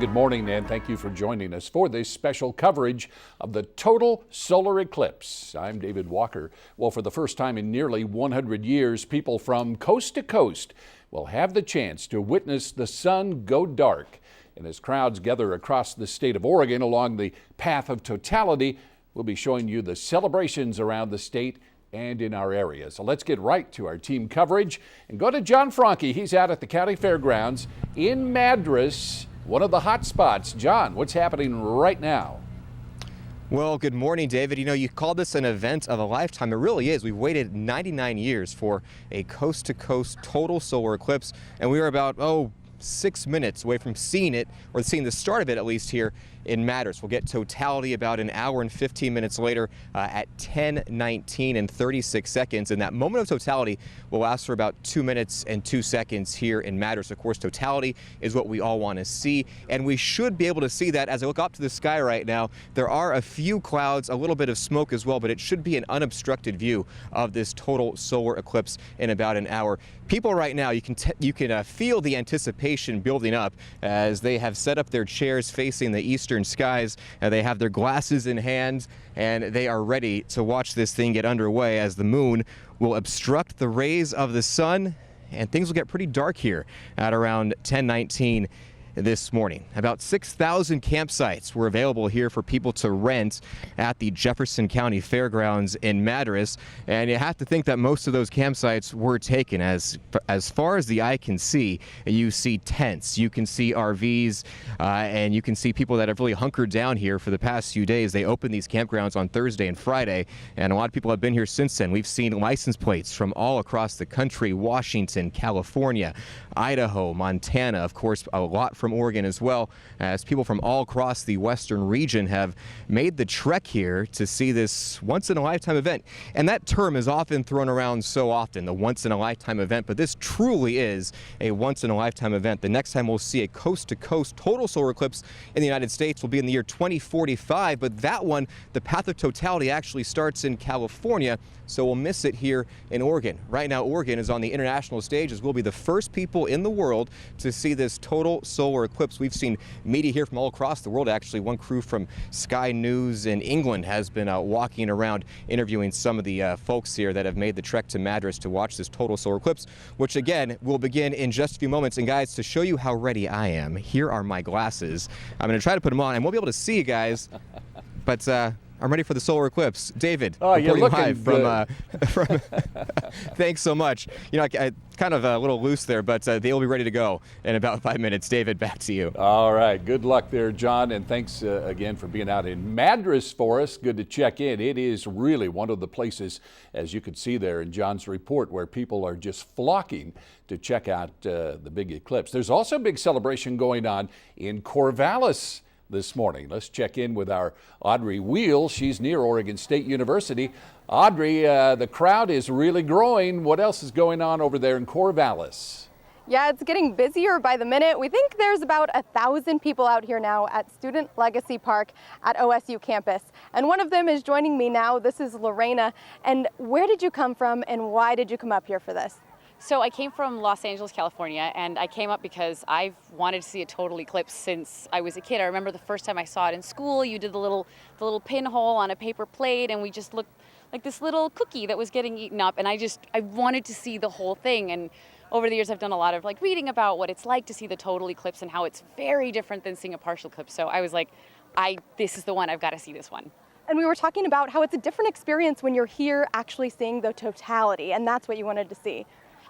good morning, and thank you for joining us for this special coverage of the total solar eclipse. I'm David Walker. Well, for the first time in nearly 100 years, people from coast to coast will have the chance to witness the sun go dark. And as crowds gather across the state of Oregon along the path of totality, we'll be showing you the celebrations around the state and in our area. So let's get right to our team coverage and go to John Franke. He's out at the county fairgrounds in Madras, one of the hot spots. John, what's happening right now? Well, good morning, David. You know, you called this an event of a lifetime. It really is. We've waited 99 years for a coast-to-coast total solar eclipse, and we are about, 6 minutes away from seeing it, or seeing the start of it at least here in Madras. We'll get totality about an hour and 15 minutes later at 10:19 and 36 seconds. And that moment of totality will last for about 2 minutes and 2 seconds here in Madras. Of course, totality is what we all want to see, and we should be able to see that as I look up to the sky right now. There are a few clouds, a little bit of smoke as well, but it should be an unobstructed view of this total solar eclipse in about an hour. People right now, you can feel the anticipation building up as they have set up their chairs facing the eastern skies. They have their glasses in hand, and they are ready to watch this thing get underway as the moon will obstruct the rays of the sun, and things will get pretty dark here at around 10:19 this morning. About 6,000 campsites were available here for people to rent at the Jefferson County Fairgrounds in Madras, and you have to think that most of those campsites were taken. As far as the eye can see, you see tents, you can see RVs, and you can see people that have really hunkered down here for the past few days. They opened these campgrounds on Thursday and Friday, and a lot of people have been here since then. We've seen license plates from all across the country: Washington, California, Idaho, Montana, of course, a lot from Oregon as well, as people from all across the western region have made the trek here to see this once-in-a-lifetime event. And that term is often thrown around so often, the once-in-a-lifetime event, but this truly is a once-in-a-lifetime event. The next time we'll see a coast-to-coast total solar eclipse in the United States will be in the year 2045, but that one, the path of totality, actually starts in California, so we'll miss it here in Oregon. Right now, Oregon is on the international stage, as we'll be the first people in the world to see this total solar eclipse. We've seen media here from all across the world. Actually, one crew from Sky News in England has been walking around interviewing some of the folks here that have made the trek to Madras to watch this total solar eclipse, which again will begin in just a few moments. And guys, to show you how ready I am, here are my glasses. I'm going to try to put them on. I won't be able to see you guys, but I'm ready for the solar eclipse. David, you're looking live from thanks so much. You know, I kind of a little loose there, but they'll be ready to go in about 5 minutes. David, back to you. All right. Good luck there, John, and thanks again for being out in Madras for us. Good to check in. It is really one of the places, as you could see there in John's report, where people are just flocking to check out the big eclipse. There's also a big celebration going on in Corvallis this morning. Let's check in with our Audrey Wheel. She's near Oregon State University. Audrey, the crowd is really growing. What else is going on over there in Corvallis? Yeah, it's getting busier by the minute. We think there's about 1,000 people out here now at Student Legacy Park at OSU campus. And one of them is joining me now. This is Lorena. And where did you come from and why did you come up here for this? So I came from Los Angeles, California, and I came up because I've wanted to see a total eclipse since I was a kid. I remember the first time I saw it in school. You did the little pinhole on a paper plate, and we just looked like this little cookie that was getting eaten up. And I wanted to see the whole thing. And over the years, I've done a lot of reading about what it's like to see the total eclipse and how it's very different than seeing a partial eclipse. So I was like, this is the one. I've got to see this one. And we were talking about how it's a different experience when you're here actually seeing the totality, and that's what you wanted to see.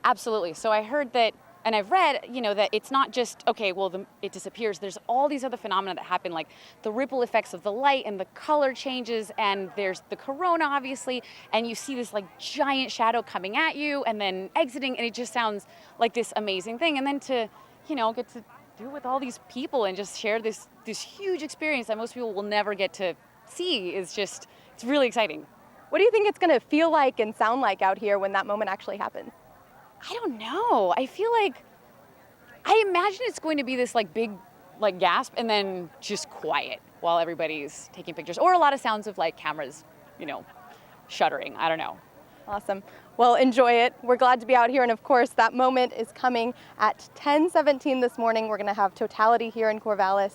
Absolutely. So I heard that, and I've read, that it's not just, it disappears. There's all these other phenomena that happen, like the ripple effects of the light and the color changes, and there's the corona, obviously, and you see this giant shadow coming at you and then exiting, and it just sounds like this amazing thing. And then to, get to do it with all these people and just share this huge experience that most people will never get to see it's really exciting. What do you think it's going to feel like and sound like out here when that moment actually happens? I don't know. I imagine it's going to be this big gasp and then just quiet while everybody's taking pictures, or a lot of sounds of cameras, shuttering. I don't know. Awesome. Well, enjoy it. We're glad to be out here. And of course, that moment is coming at 10:17 this morning. We're going to have totality here in Corvallis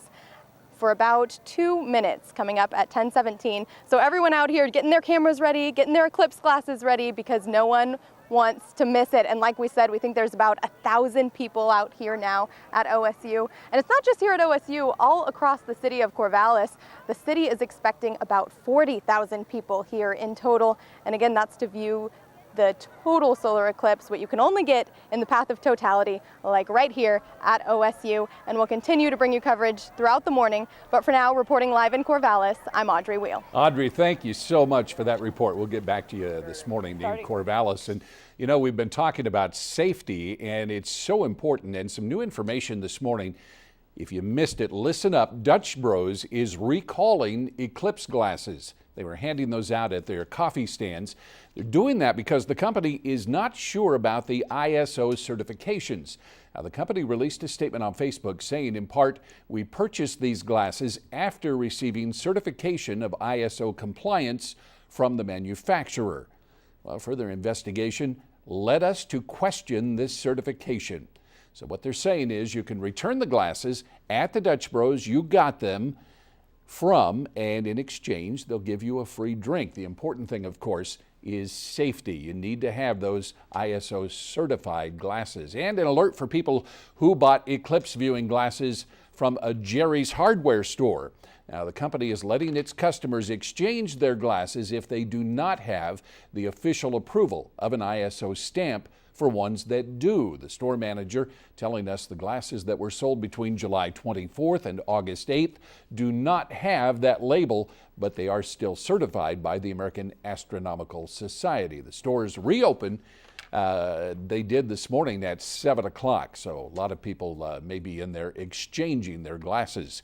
for about 2 minutes coming up at 10:17. So everyone out here getting their cameras ready, getting their Eclipse glasses ready, because no one wants to miss it. And like we said, we think there's about 1,000 people out here now at OSU. And it's not just here at OSU, all across the city of Corvallis. The city is expecting about 40,000 people here in total. And again, that's to view the total solar eclipse, what you can only get in the path of totality, like right here at OSU. And we'll continue to bring you coverage throughout the morning. But for now, reporting live in Corvallis, I'm Audrey Wheel. Audrey, thank you so much for that report. We'll get back to you this morning in Corvallis. And you know, we've been talking about safety, and it's so important. And some new information this morning. If you missed it, listen up. Dutch Bros is recalling Eclipse glasses. They were handing those out at their coffee stands. They're doing that because the company is not sure about the ISO certifications. Now, the company released a statement on Facebook saying, in part, we purchased these glasses after receiving certification of ISO compliance from the manufacturer. Well, further investigation led us to question this certification. So what they're saying is you can return the glasses at the Dutch Bros you got them from, and in exchange, they'll give you a free drink. The important thing, of course, is safety. You need to have those ISO certified glasses. And an alert for people who bought Eclipse viewing glasses from a Jerry's hardware store. Now, the company is letting its customers exchange their glasses if they do not have the official approval of an ISO stamp for ones that do. The store manager telling us the glasses that were sold between July 24th and August 8th do not have that label, but they are still certified by the American Astronomical Society. The stores reopen. They did this morning at 7 o'clock, so a lot of people may be in there exchanging their glasses.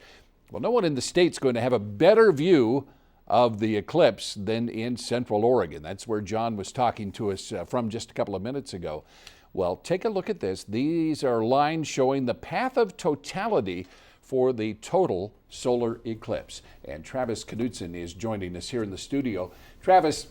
Well, no one in the state's going to have a better view of the eclipse than in Central Oregon. That's where John was talking to us from just a couple of minutes ago. Well, take a look at this. These are lines showing the path of totality for the total solar eclipse. And Travis Knudsen is joining us here in the studio. Travis,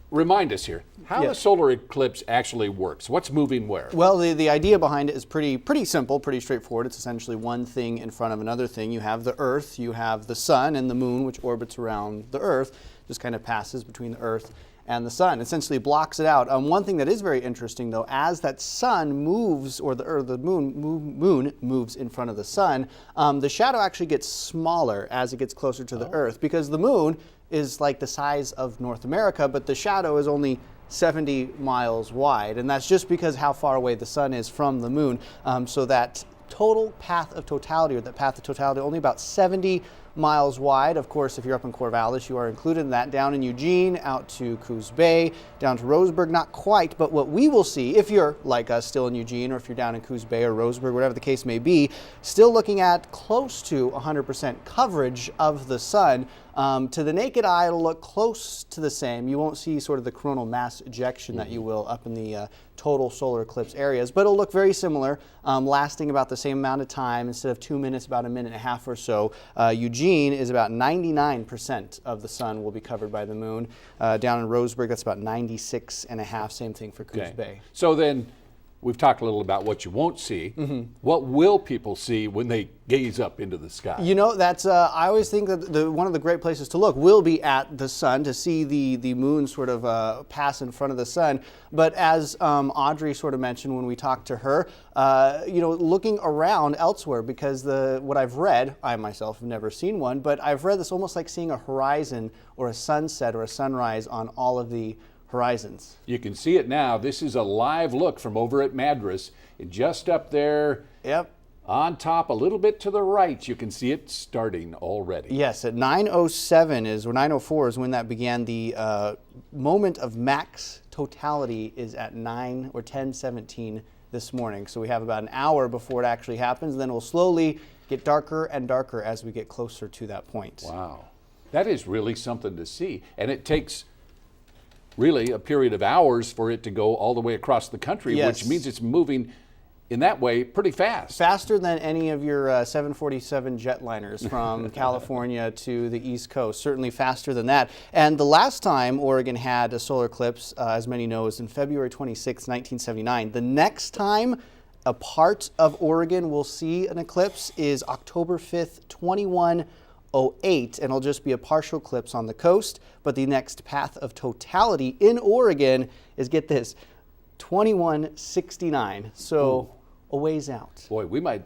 remind us here how the solar eclipse actually works. What's moving where? Well, the idea behind it is pretty simple, pretty straightforward. It's essentially one thing in front of another thing. You have the Earth, you have the sun, and the moon, which orbits around the Earth, just kind of passes between the Earth and the sun, essentially blocks it out. One thing that is very interesting, though, as that sun moves, or the moon moves in front of the sun, the shadow actually gets smaller as it gets closer to the Earth, because the moon is like the size of North America, but the shadow is only 70 miles wide, and that's just because how far away the sun is from the moon. So that total path of totality, or that path of totality, only about 70 miles wide. Of course, if you're up in Corvallis, you are included in that. Down in Eugene, out to Coos Bay, down to Roseburg, not quite, but what we will see, if you're like us still in Eugene, or if you're down in Coos Bay or Roseburg, whatever the case may be, still looking at close to 100% coverage of the sun. To the naked eye, it'll look close to the same. You won't see sort of the coronal mass ejection that you will up in the total solar eclipse areas, but it'll look very similar, lasting about the same amount of time. Instead of 2 minutes, about a minute and a half or so. Eugene is about 99% of the sun will be covered by the moon. Down in Roseburg, that's about 96.5. Same thing for Coos Bay. So then, we've talked a little about what you won't see. What will people see when they gaze up into the sky? You know, that's I always think that one of the great places to look will be at the sun, to see the moon sort of pass in front of the sun. But as Audrey sort of mentioned when we talked to her, you know, looking around elsewhere, because what I've read, I myself have never seen one, but I've read this almost like seeing a horizon or a sunset or a sunrise on all of the horizons. You can see it now. This is a live look from over at Madras. And just up there on top, a little bit to the right, you can see it starting already. Yes, at 9:07 or 9:04 is when that began. The moment of max totality is at 10:17 this morning. So we have about an hour before it actually happens. Then it will slowly get darker and darker as we get closer to that point. Wow. That is really something to see. And it takes really a period of hours for it to go all the way across the country, which means it's moving in that way, pretty fast. Faster than any of your 747 jetliners from California to the East Coast. Certainly faster than that. And the last time Oregon had a solar eclipse, as many know, is in February 26, 1979. The next time a part of Oregon will see an eclipse is October 5th, 2108, and it'll just be a partial eclipse on the coast. But the next path of totality in Oregon is, get this, 2169. So a ways out. Boy, we might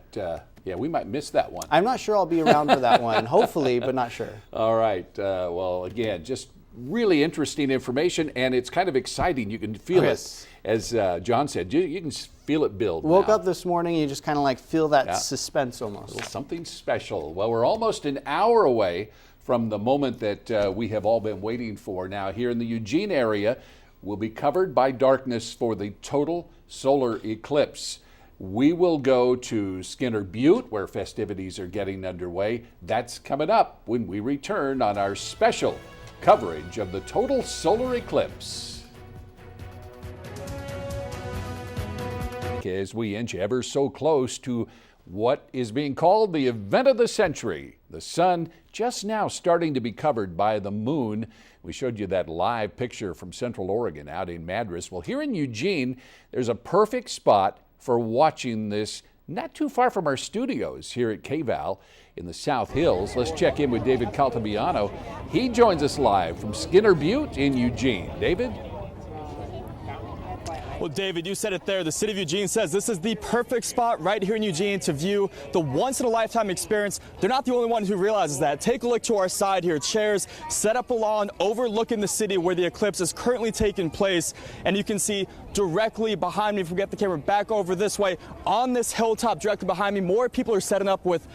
miss that one. I'm not sure I'll be around for that one. Hopefully, but not sure. All right. Well, again, just really interesting information, and it's kind of exciting. You can feel it, as John said. You can feel it build. Woke now. up this morning, and you just kind of like feel that suspense almost. Something special. Well, we're almost an hour away from the moment that we have all been waiting for. Now, here in the Eugene area, we'll be covered by darkness for the total solar eclipse. We will go to Skinner Butte, where festivities are getting underway. That's coming up when we return on our special coverage of the total solar eclipse. As we inch ever so close to what is being called the event of the century, the sun just now starting to be covered by the moon. We showed you that live picture from Central Oregon out in Madras. Well, here in Eugene, there's a perfect spot for watching this, not too far from our studios here at KVAL in the South Hills. Let's check in with David Caltabiano. He joins us live from Skinner Butte in Eugene. David? Well, David, you said it there. The city of Eugene says this is the perfect spot right here in Eugene to view the once-in-a-lifetime experience. They're not the only one who realizes that. Take a look to our side here. Chairs set up a lawn overlooking the city where the eclipse is currently taking place. And you can see directly behind me, if we get the camera back over this way, on this hilltop directly behind me, more people are setting up with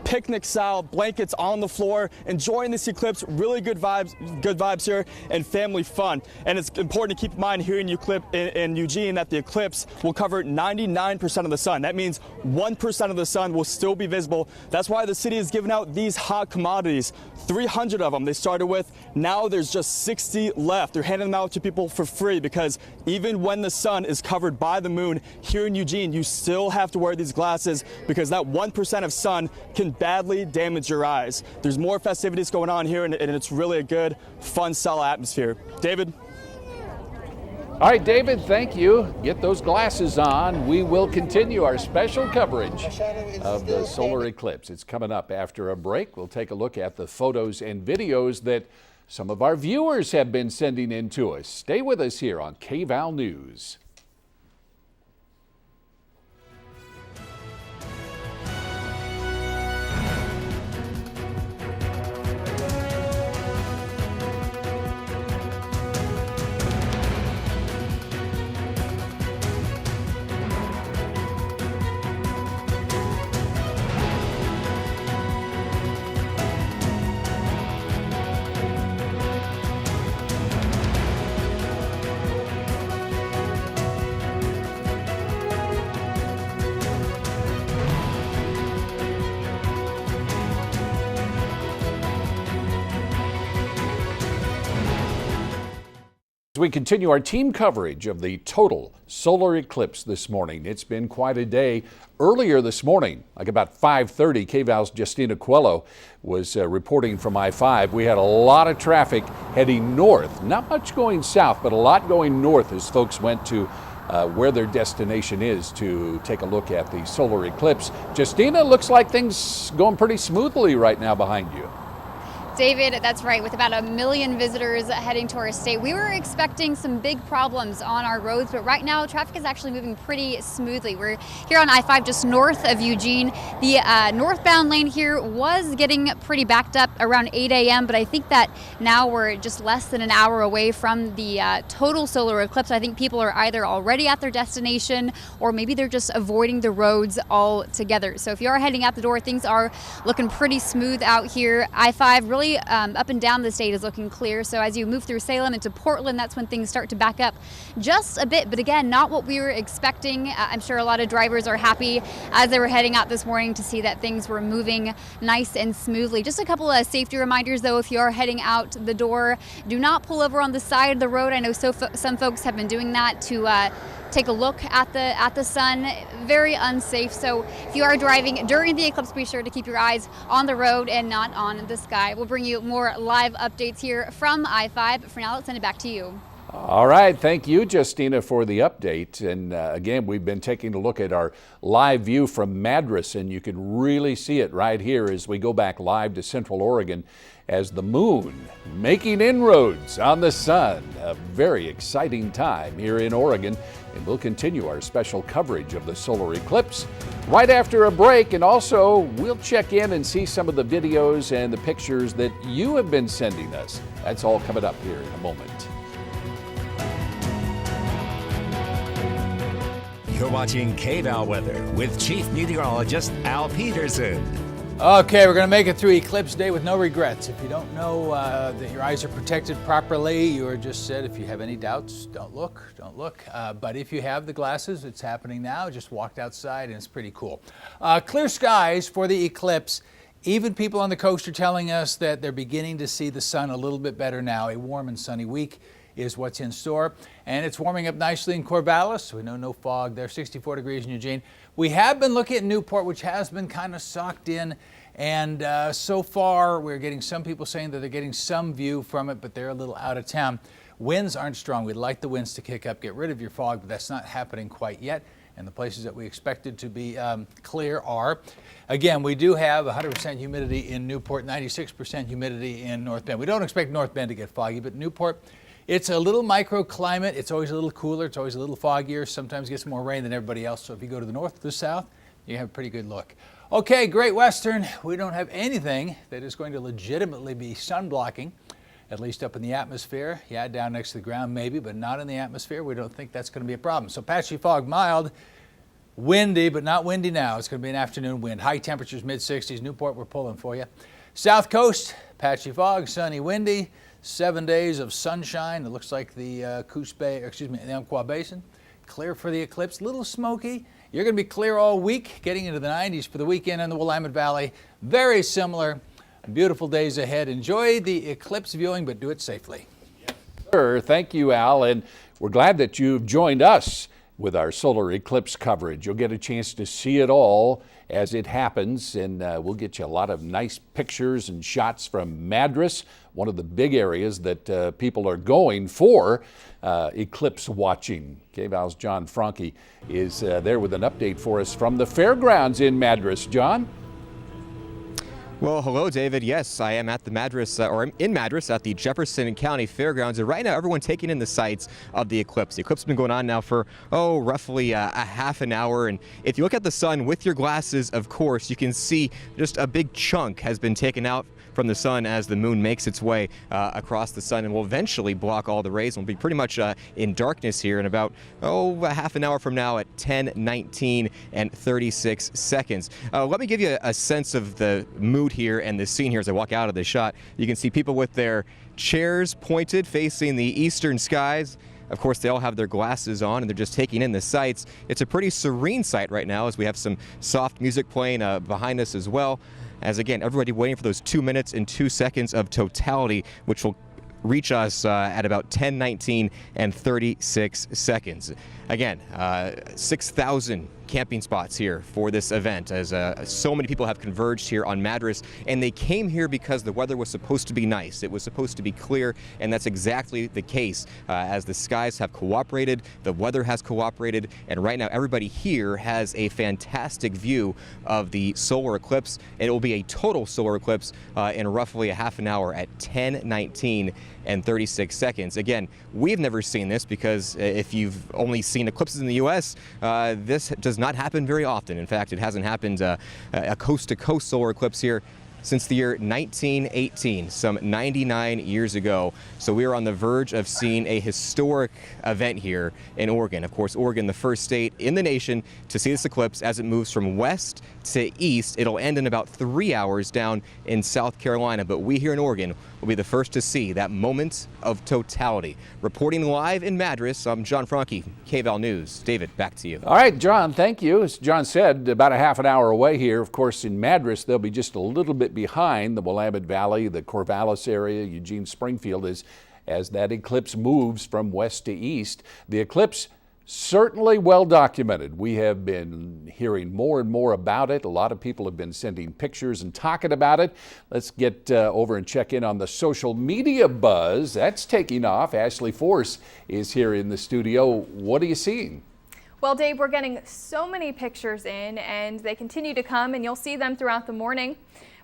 picnic-style blankets on the floor, enjoying this eclipse. Really good vibes here, and family fun. And it's important to keep in mind here in Eugene that the eclipse will cover 99% of the sun. That means 1% of the sun will still be visible. That's why the city is giving out these hot commodities. 300 of them they started with. Now there's just 60 left. They're handing them out to people for free because even when the sun is covered by the moon here in Eugene, you still have to wear these glasses because that 1% of sun can badly damage your eyes. There's more festivities going on here, and it's really a good, fun, style atmosphere. David? All right, David, thank you. Get those glasses on. We will continue our special coverage of the solar eclipse. It's coming up after a break. We'll take a look at the photos and videos that some of our viewers have been sending in to us. Stay with us here on KVAL News. As we continue our team coverage of the total solar eclipse this morning, it's been quite a day. Earlier this morning, like about 5:30, KVAL's Justina Coelho was reporting from I-5. We had a lot of traffic heading north, not much going south, but a lot going north as folks went to where their destination is to take a look at the solar eclipse. Justina, looks like things going pretty smoothly right now behind you. David, that's right. With about 1 million visitors heading to our state, we were expecting some big problems on our roads, but right now traffic is actually moving pretty smoothly. We're here on I-5 just north of Eugene. The northbound lane here was getting pretty backed up around 8 a.m., but I think that now we're just less than an hour away from the total solar eclipse. I think people are either already at their destination or maybe they're just avoiding the roads altogether. So if you are heading out the door, things are looking pretty smooth out here. I-5 really up and down the state is looking clear. So as you move through Salem into Portland, that's when things start to back up just a bit. But again, not what we were expecting. I'm sure a lot of drivers are happy as they were heading out this morning to see that things were moving nice and smoothly. Just a couple of safety reminders though, if you are heading out the door, do not pull over on the side of the road. I know some folks have been doing that to take a look at the sun. Very unsafe. So if you are driving during the eclipse, be sure to keep your eyes on the road and not on the sky. We'll bring you more live updates here from I-5. For now, let's send it back to you. All right, thank you, Justina, for the update. And again, we've been taking a look at our live view from Madras, and you can really see it right here as we go back live to Central Oregon as the moon making inroads on the sun. A very exciting time here in Oregon, and we'll continue our special coverage of the solar eclipse right after a break. And also, we'll check in and see some of the videos and the pictures that you have been sending us. That's all coming up here in a moment. You're watching KVAL weather with Chief Meteorologist Al Peterson. Okay, we're going to make it through Eclipse Day with no regrets. If you don't know that your eyes are protected properly, you are just said, if you have any doubts, don't look. But if you have the glasses, it's happening now. Just walked outside and it's pretty cool. Clear skies for the eclipse. Even people on the coast are telling us that they're beginning to see the sun a little bit better now. A warm and sunny week is what's in store. And it's warming up nicely in Corvallis. We know no fog there, 64 degrees in Eugene. We have been looking at Newport, which has been kind of socked in. And so far, we're getting some people saying that they're getting some view from it, but they're a little out of town. Winds aren't strong. We'd like the winds to kick up, get rid of your fog, but that's not happening quite yet. And the places that we expected to be clear are, again, we do have 100% humidity in Newport, 96% humidity in North Bend. We don't expect North Bend to get foggy, but Newport, it's a little microclimate. It's always a little cooler. It's always a little foggier. Sometimes gets more rain than everybody else. So if you go to the north or the south, you have a pretty good look. Okay, Great Western, we don't have anything that is going to legitimately be sun blocking, at least up in the atmosphere. Yeah, down next to the ground maybe, but not in the atmosphere. We don't think that's going to be a problem. So patchy fog, mild, windy, but not windy now. It's going to be an afternoon wind. High temperatures, mid-60s. Newport, we're pulling for you. South Coast, patchy fog, sunny, windy. 7 days of sunshine. It looks like the the Umpqua Basin. Clear for the eclipse, little smoky. You're going to be clear all week, getting into the 90s for the weekend in the Willamette Valley. Very similar. Beautiful days ahead. Enjoy the eclipse viewing, but do it safely. Yes, sir. Thank you, Al. And we're glad that you've joined us with our solar eclipse coverage. You'll get a chance to see it all as it happens, and we'll get you a lot of nice pictures and shots from Madras, one of the big areas that people are going for eclipse watching. KVAL's John Franke is there with an update for us from the fairgrounds in Madras. John? Well, hello, David. Yes, I am at the Madras, or I'm in Madras at the Jefferson County Fairgrounds, and right now everyone taking in the sights of the eclipse. The eclipse has been going on now for, roughly a half an hour, and if you look at the sun with your glasses, of course, you can see just a big chunk has been taken out from the sun as the moon makes its way across the sun and will eventually block all the rays and will be pretty much in darkness here in about, a half an hour from now at 10:19 and 36 seconds. Let me give you a sense of the mood here and the scene here as I walk out of the shot. You can see people with their chairs pointed facing the eastern skies. Of course, they all have their glasses on and they're just taking in the sights. It's a pretty serene sight right now as we have some soft music playing behind us as well. As again, everybody waiting for those 2 minutes and 2 seconds of totality, which will reach us at about 10:19 and 36 seconds. Again, 6,000 camping spots here for this event as so many people have converged here on Madras, and they came here because the weather was supposed to be nice. It was supposed to be clear, and that's exactly the case as the skies have cooperated, the weather has cooperated, and right now everybody here has a fantastic view of the solar eclipse. It will be a total solar eclipse in roughly a half an hour at 10:19 and 36 seconds. Again, we've never seen this because if you've only seen eclipses in the U.S., this does not happen very often. In fact, it hasn't happened a coast-to-coast solar eclipse here since the year 1918, some 99 years ago. So we are on the verge of seeing a historic event here in Oregon. Of course, Oregon, the first state in the nation to see this eclipse as it moves from west to east. It'll end in about 3 hours down in South Carolina, but we here in Oregon will be the first to see that moment of totality. Reporting live in Madras, I'm John Franke, KVAL News. David, back to you. All right, John, thank you. As John said, about a half an hour away here. Of course, in Madras, they'll be just a little bit behind the Willamette Valley, the Corvallis area, Eugene, Springfield, as that eclipse moves from west to east. The eclipse certainly well documented. We have been hearing more and more about it. A lot of people have been sending pictures and talking about it. Let's get over and check in on the social media buzz. That's taking off. Ashley Force is here in the studio. What are you seeing? Well, Dave, we're getting so many pictures in, and they continue to come, and you'll see them throughout the morning.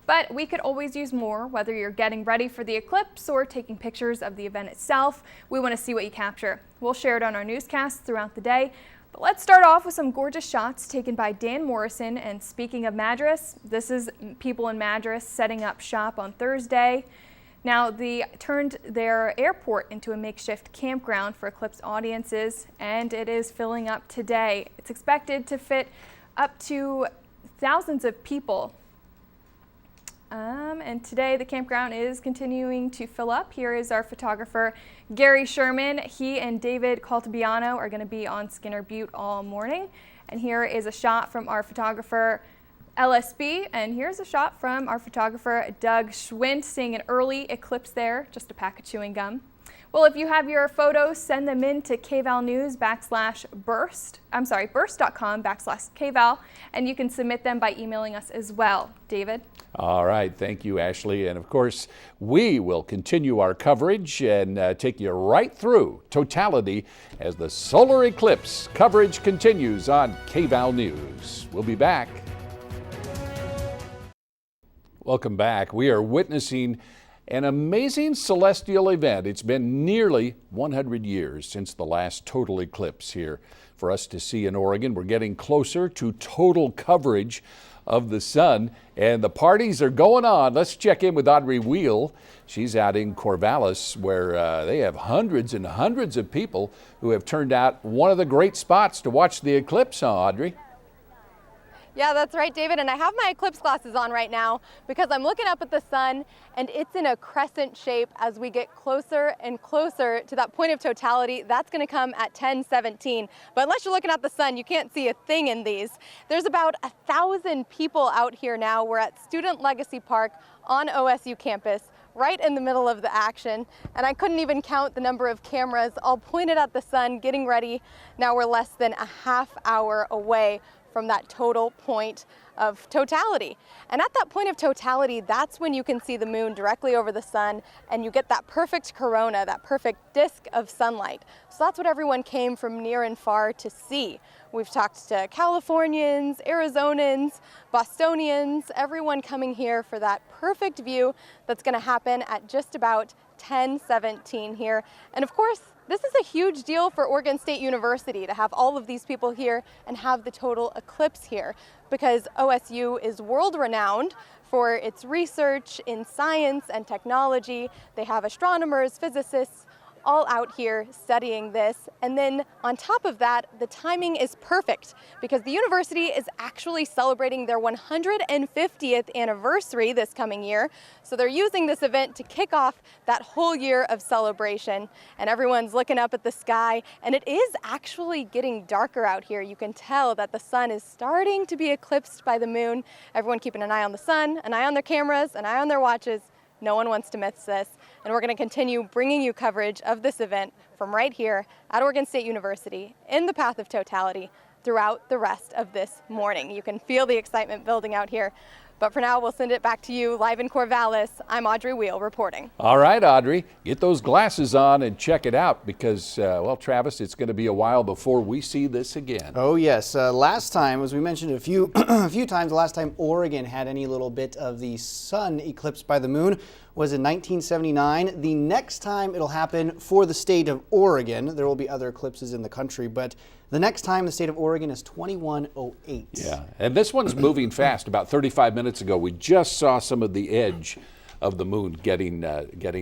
But we could always use more, whether you're getting ready for the eclipse or taking pictures of the event itself. We want to see what you capture. We'll share it on our newscasts throughout the day. But let's start off with some gorgeous shots taken by Dan Morrison. And speaking of Madras, this is people in Madras setting up shop on Thursday. Now, they turned their airport into a makeshift campground for Eclipse audiences, and it is filling up today. It's expected to fit up to thousands of people. And today the campground is continuing to fill up. Here is our photographer, Gary Sherman. He and David Caltabiano are going to be on Skinner Butte all morning. And here is a shot from our photographer, LSB, and here's a shot from our photographer Doug Schwint, seeing an early eclipse there, just a pack of chewing gum. Well, if you have your photos, send them in to KVAL News burst.com/KVAL, and you can submit them by emailing us as well. David? All right, thank you, Ashley. And of course, we will continue our coverage and take you right through totality as the solar eclipse coverage continues on KVAL News. We'll be back. Welcome back. We are witnessing an amazing celestial event. It's been nearly 100 years since the last total eclipse here for us to see in Oregon. We're getting closer to total coverage of the sun, and the parties are going on. Let's check in with Audrey Wheel. She's out in Corvallis, where they have hundreds and hundreds of people who have turned out one of the great spots to watch the eclipse on, Audrey. Yeah, that's right, David, and I have my eclipse glasses on right now because I'm looking up at the sun, and it's in a crescent shape as we get closer and closer to that point of totality. That's going to come at 10:17. But unless you're looking at the sun, you can't see a thing in these. There's about 1,000 people out here now. We're at Student Legacy Park on OSU campus, right in the middle of the action. And I couldn't even count the number of cameras all pointed at the sun, getting ready. Now we're less than a half hour away from that total point of totality. And at that point of totality, that's when you can see the moon directly over the sun, and you get that perfect corona, that perfect disk of sunlight. So that's what everyone came from near and far to see. We've talked to Californians, Arizonans, Bostonians, everyone coming here for that perfect view that's going to happen at just about 10:17 here. And of course, this is a huge deal for Oregon State University to have all of these people here and have the total eclipse here, because OSU is world renowned for its research in science and technology. They have astronomers, physicists, all out here studying this. And then on top of that, the timing is perfect because the university is actually celebrating their 150th anniversary this coming year. So they're using this event to kick off that whole year of celebration. And everyone's looking up at the sky, and it is actually getting darker out here. You can tell that the sun is starting to be eclipsed by the moon. Everyone keeping an eye on the sun, an eye on their cameras, an eye on their watches. No one wants to miss this, and we're going to continue bringing you coverage of this event from right here at Oregon State University in the path of totality throughout the rest of this morning. You can feel the excitement building out here. But for now, we'll send it back to you live in Corvallis. I'm Audrey Wheel reporting. All right, Audrey, get those glasses on and check it out because, well, Travis, it's going to be a while before we see this again. Oh, yes. Last time, as we mentioned a few times, the last time Oregon had any little bit of the sun eclipsed by the moon was in 1979. The next time it'll happen for the state of Oregon, there will be other eclipses in the country, but the next time the state of Oregon is 2108. Yeah, and this one's moving fast. About 35 minutes ago, we just saw some of the edge of the moon getting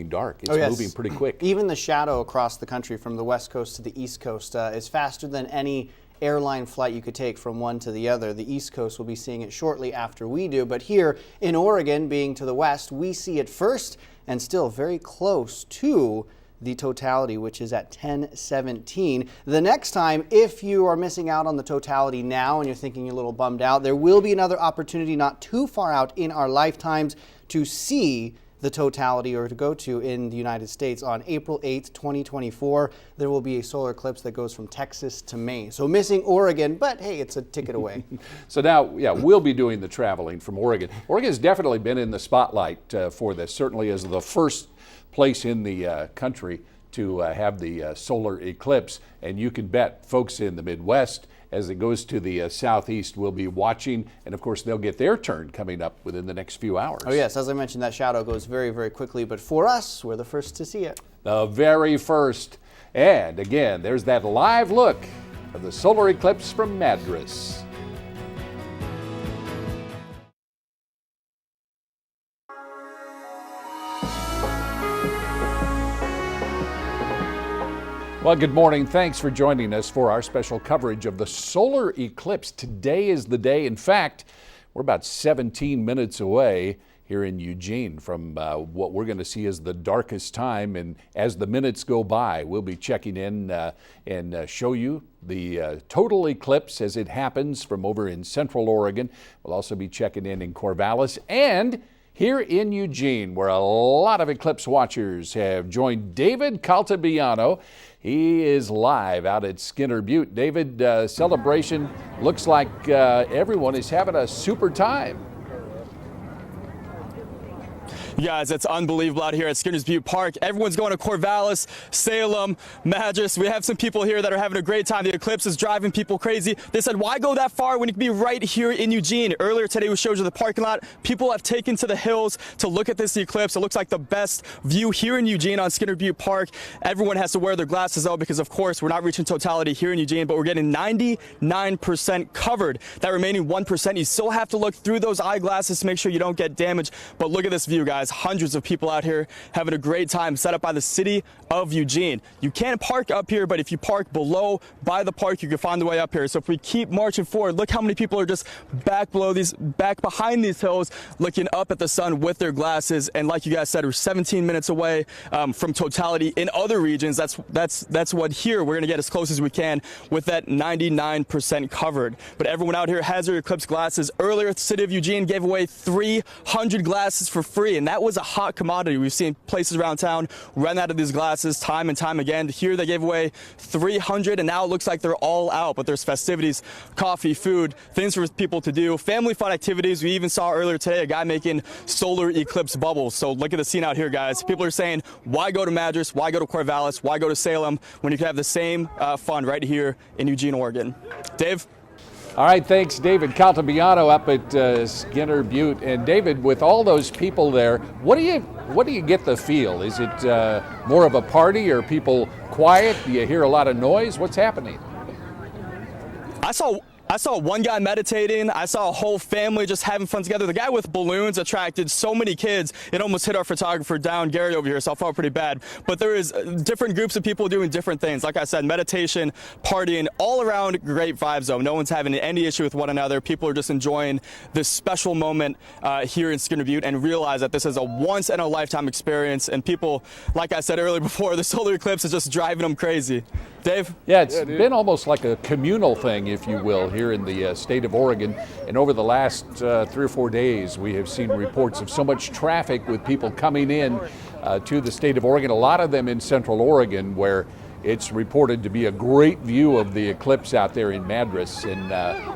dark. It's moving pretty quick. Even the shadow across the country from the west coast to the east coast is faster than any airline flight you could take from one to the other. The East Coast will be seeing it shortly after we do, but here in Oregon, being to the west, we see it first and still very close to the totality, which is at 10:17. The next time, if you are missing out on the totality now and you're thinking you're a little bummed out, there will be another opportunity not too far out in our lifetimes to see the totality or to go to in the United States. On April 8th, 2024, there will be a solar eclipse that goes from Texas to Maine. So missing Oregon, but hey, it's a ticket away. So now, yeah, we'll be doing the traveling from Oregon. Oregon has definitely been in the spotlight for this, certainly as the first place in the country to have the solar eclipse. And you can bet folks in the Midwest, as it goes to the southeast, will be watching, and of course they'll get their turn coming up within the next few hours. Oh yes, as I mentioned, that shadow goes very, very quickly, but for us, we're the first to see it. The very first. And again, there's that live look of the solar eclipse from Madras. Well, good morning. Thanks for joining us for our special coverage of the solar eclipse. Today is the day. In fact, we're about 17 minutes away here in Eugene from what we're going to see as the darkest time. And as the minutes go by, we'll be checking in and show you the total eclipse as it happens from over in Central Oregon. We'll also be checking in Corvallis and here in Eugene, where a lot of eclipse watchers have joined David Caltabiano. He is live out at Skinner Butte. David, celebration looks like everyone is having a super time. You guys, it's unbelievable out here at Skinner's Butte Park. Everyone's going to Corvallis, Salem, Madras. We have some people here that are having a great time. The eclipse is driving people crazy. They said, why go that far when you can be right here in Eugene? Earlier today, we showed you the parking lot. People have taken to the hills to look at this eclipse. It looks like the best view here in Eugene on Skinner Butte Park. Everyone has to wear their glasses though, because of course we're not reaching totality here in Eugene, but we're getting 99% covered. That remaining 1%, you still have to look through those eyeglasses to make sure you don't get damaged. But look at this view, guys. Hundreds of people out here having a great time, set up by the city of Eugene. You can't park up here, but if you park below by the park, you can find the way up here. So if we keep marching forward, look how many people are just back behind these hills, looking up at the sun with their glasses. And like you guys said, we're 17 minutes away from totality. In other regions, that's what here we're going to get as close as we can with that 99% covered. But everyone out here has their eclipse glasses. Earlier, the city of Eugene gave away 300 glasses for free, and that was a hot commodity. We've seen places around town run out of these glasses time and time again. Here they gave away 300, and now it looks like they're all out, but there's festivities, coffee, food, things for people to do, family fun activities. We even saw earlier today a guy making solar eclipse bubbles. So look at the scene out here, guys. People are saying, why go to Madras? Why go to Corvallis? Why go to Salem when you can have the same fun right here in Eugene, Oregon? Dave? All right, thanks, David Caltabiano up at Skinner Butte. And David, with all those people there, what do you get the feel? Is it more of a party, or people quiet? Do you hear a lot of noise? What's happening? I saw one guy meditating. I saw a whole family just having fun together. The guy with balloons attracted so many kids. It almost hit our photographer down, Gary, over here, so I felt pretty bad. But there is different groups of people doing different things. Like I said, meditation, partying, all around great vibes, though. No one's having any issue with one another. People are just enjoying this special moment here in Skinner Butte and realize that this is a once-in-a-lifetime experience. And people, like I said earlier before, the solar eclipse is just driving them crazy. Dave? Yeah, it's been almost like a communal thing, if you will, here in the state of Oregon. And over the last 3 or 4 days, we have seen reports of so much traffic with people coming in to the state of Oregon, a lot of them in Central Oregon, where it's reported to be a great view of the eclipse out there in Madras. And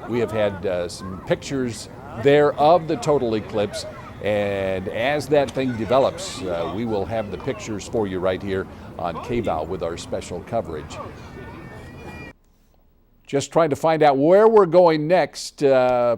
we have had some pictures there of the total eclipse. And as that thing develops, we will have the pictures for you right here on KVAL with our special coverage. Just trying to find out where we're going next. Let's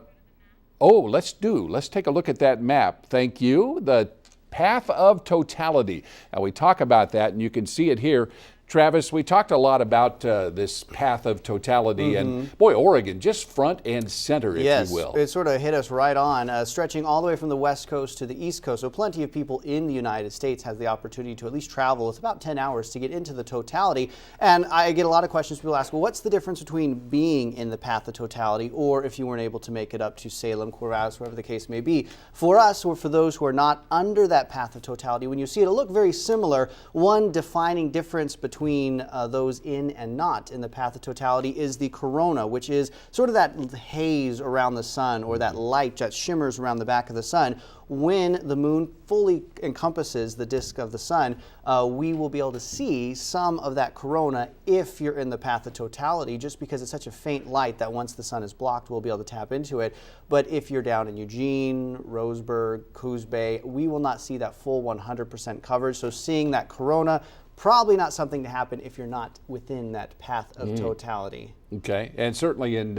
take a look at that map. Thank you. The path of totality. Now we talk about that, and you can see it here. Travis, we talked a lot about this path of totality, and boy, Oregon, just front and center, if you will. It sort of hit us right on, stretching all the way from the West Coast to the East Coast. So plenty of people in the United States has the opportunity to at least travel. It's about 10 hours to get into the totality. And I get a lot of questions. People ask, well, what's the difference between being in the path of totality or if you weren't able to make it up to Salem, Corvallis, wherever the case may be? For us, or for those who are not under that path of totality, when you see it, it'll look very similar. One defining difference between between those in and not in the path of totality is the corona, which is sort of that haze around the sun, or that light that shimmers around the back of the sun. When the moon fully encompasses the disk of the sun, we will be able to see some of that corona if you're in the path of totality, just because it's such a faint light that once the sun is blocked, we'll be able to tap into it. But if you're down in Eugene, Roseburg, Coos Bay, we will not see that full 100% coverage. So seeing that corona, probably not something to happen if you're not within that path of totality. Okay, and certainly in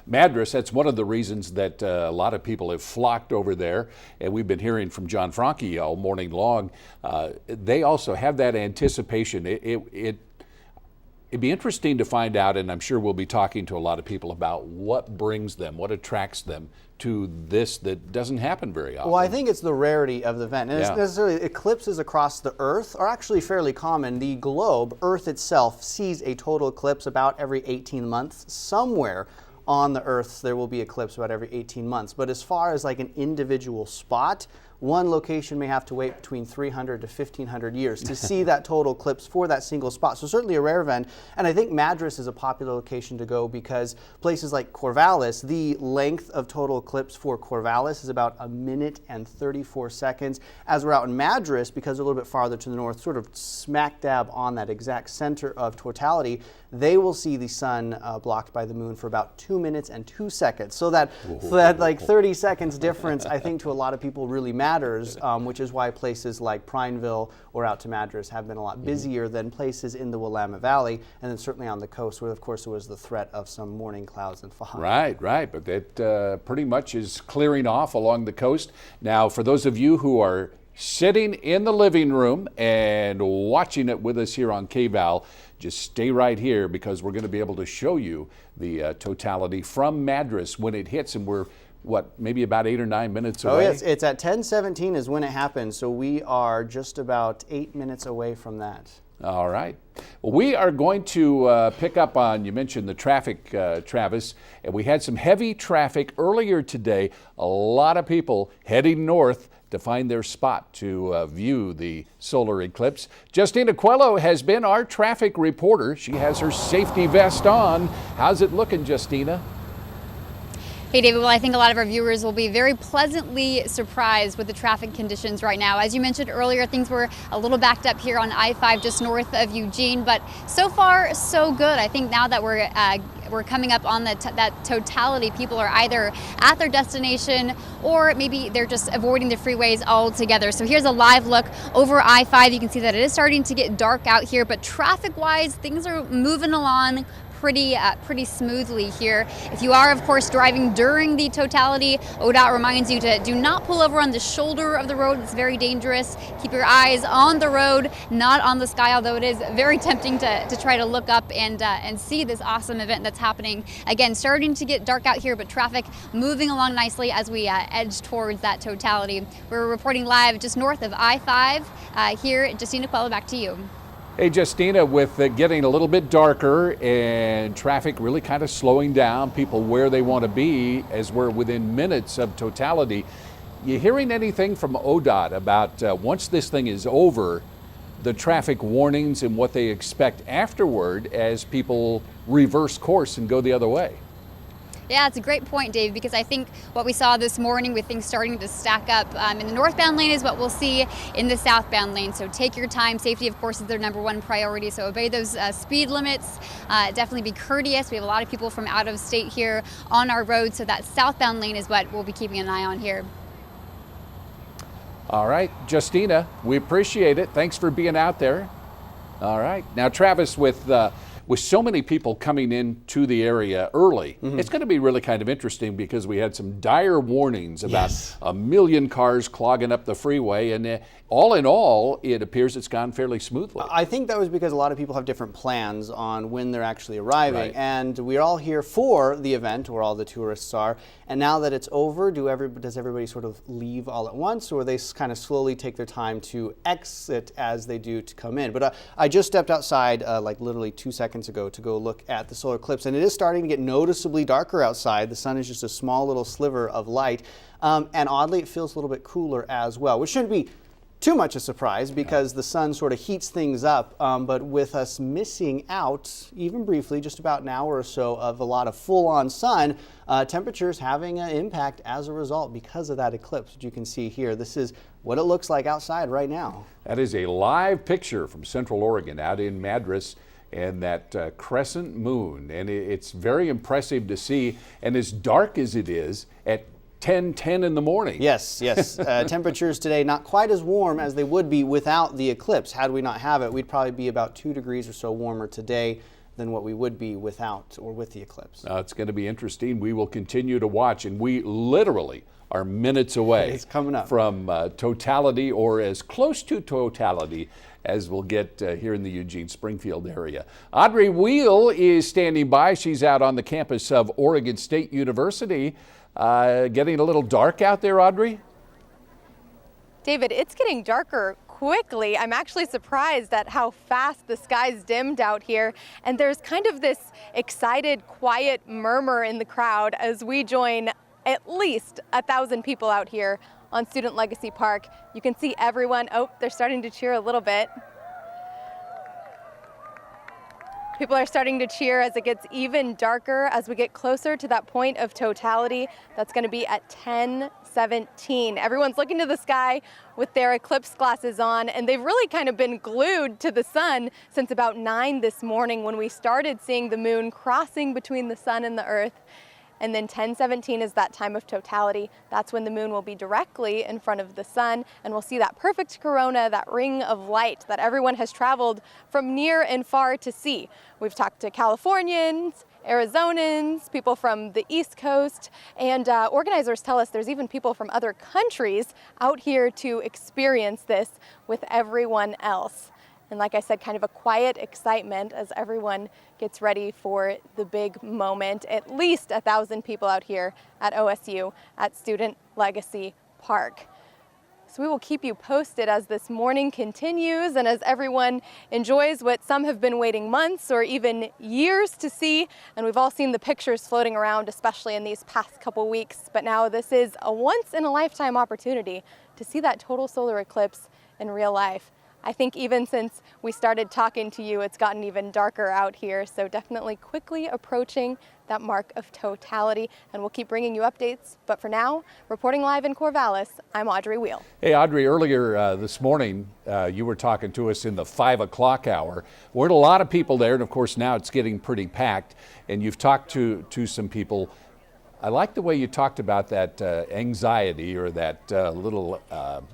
Madras, that's one of the reasons that a lot of people have flocked over there. And we've been hearing from John Franke all morning long. They also have that anticipation. It'd be interesting to find out, and I'm sure we'll be talking to a lot of people about what brings them, what attracts them to this that doesn't happen very often. Well, I think it's the rarity of the event. And it's necessarily eclipses across the Earth are actually fairly common. The globe, Earth itself, sees a total eclipse about every 18 months. Somewhere on the Earth there will be eclipse about every 18 months. But as far as like an individual spot, one location may have to wait between 300 to 1,500 years to see that total eclipse for that single spot. So certainly a rare event. And I think Madras is a popular location to go because places like Corvallis, the length of total eclipse for Corvallis is about 1 minute and 34 seconds. As we're out in Madras, because we're a little bit farther to the north, sort of smack dab on that exact center of totality, they will see the sun blocked by the moon for about 2 minutes and 2 seconds. So that like 30 seconds difference, I think to a lot of people really matters, which is why places like Prineville or out to Madras have been a lot busier than places in the Willamette Valley, and then certainly on the coast where of course there was the threat of some morning clouds and fog. Right, but that pretty much is clearing off along the coast. Now for those of you who are sitting in the living room and watching it with us here on KVAL, just stay right here because we're going to be able to show you the totality from Madras when it hits, and we're maybe about 8 or 9 minutes away? Oh yes, it's at 10:17 is when it happens, so we are just about 8 minutes away from that. All right. Well, we are going to pick up on, you mentioned the traffic, Travis, and we had some heavy traffic earlier today. A lot of people heading north to find their spot to view the solar eclipse. Justina Coelho has been our traffic reporter. She has her safety vest on. How's it looking, Justina? Hey David, well I think a lot of our viewers will be very pleasantly surprised with the traffic conditions right now. As you mentioned earlier, things were a little backed up here on I-5 just north of Eugene, but so far so good. I think now that we're coming up on that totality, people are either at their destination or maybe they're just avoiding the freeways altogether. So here's a live look over I-5. You can see that it is starting to get dark out here, but traffic-wise, things are moving along pretty smoothly here. If you are, of course, driving during the totality, ODOT reminds you to do not pull over on the shoulder of the road. It's very dangerous. Keep your eyes on the road, not on the sky, although it is very tempting to try to look up and see this awesome event that's happening. Again, starting to get dark out here, but traffic moving along nicely as we edge towards that totality. We're reporting live just north of I-5 here. Justina Coelho, back to you. Hey, Justina, with getting a little bit darker and traffic really kind of slowing down, people where they want to be as we're within minutes of totality, you hearing anything from ODOT about once this thing is over, the traffic warnings and what they expect afterward as people reverse course and go the other way? Yeah, it's a great point, Dave, because I think what we saw this morning with things starting to stack up in the northbound lane is what we'll see in the southbound lane. So take your time. Safety, of course, is their #1 priority. So obey those speed limits. Definitely be courteous. We have a lot of people from out of state here on our road. So that southbound lane is what we'll be keeping an eye on here. All right, Justina, we appreciate it. Thanks for being out there. All right. Now, Travis, with so many people coming into the area early, it's going to be really kind of interesting because we had some dire warnings about 1 million cars clogging up the freeway, and all in all, it appears it's gone fairly smoothly. I think that was because a lot of people have different plans on when they're actually arriving, and we're all here for the event where all the tourists are, and now that it's over, does everybody sort of leave all at once, or they kind of slowly take their time to exit as they do to come in? But I just stepped outside like literally 2 seconds ago to go look at the solar eclipse, and it is starting to get noticeably darker outside. The sun is just a small little sliver of light, and oddly it feels a little bit cooler as well, which shouldn't be too much a surprise because the sun sort of heats things up, but with us missing out, even briefly, just about an hour or so of a lot of full-on sun, temperatures having an impact as a result because of that eclipse, which you can see here. This is what it looks like outside right now. That is a live picture from Central Oregon out in Madras, and that crescent moon, and it's very impressive to see, and as dark as it is at 10:10 in the morning. Yes. Temperatures today not quite as warm as they would be without the eclipse. Had we not have it, we'd probably be about 2 degrees or so warmer today than what we would be without or with the eclipse. It's going to be interesting. We will continue to watch, and we literally are minutes away it's coming up. from totality, or as close to totality as we'll get here in the Eugene-Springfield area. Audrey Wheel is standing by. She's out on the campus of Oregon State University. Getting a little dark out there, Audrey? David, it's getting darker quickly. I'm actually surprised at how fast the sky's dimmed out here, and there's kind of this excited, quiet murmur in the crowd as we join at least 1,000 people out here on Student Legacy Park. You can see everyone. Oh, they're starting to cheer a little bit. People are starting to cheer as it gets even darker as we get closer to that point of totality. That's going to be at 10:17. Everyone's looking to the sky with their eclipse glasses on, and they've really kind of been glued to the sun since about 9 this morning when we started seeing the moon crossing between the sun and the earth. And then 10:17 is that time of totality. That's when the moon will be directly in front of the sun, and we'll see that perfect corona, that ring of light that everyone has traveled from near and far to see. We've talked to Californians, Arizonans, people from the East Coast, and organizers tell us there's even people from other countries out here to experience this with everyone else. And like I said, kind of a quiet excitement as everyone gets ready for the big moment. At least 1,000 people out here at OSU at Student Legacy Park. So we will keep you posted as this morning continues and as everyone enjoys what some have been waiting months or even years to see. And we've all seen the pictures floating around, especially in these past couple weeks. But now this is a once-in-a-lifetime opportunity to see that total solar eclipse in real life. I think even since we started talking to you, it's gotten even darker out here. So definitely quickly approaching that mark of totality, and we'll keep bringing you updates. But for now, reporting live in Corvallis, I'm Audrey Wheel. Hey, Audrey, earlier this morning, you were talking to us in the 5 o'clock hour. Weren't a lot of people there, and of course now it's getting pretty packed, and you've talked to some people. I like the way you talked about that anxiety or that little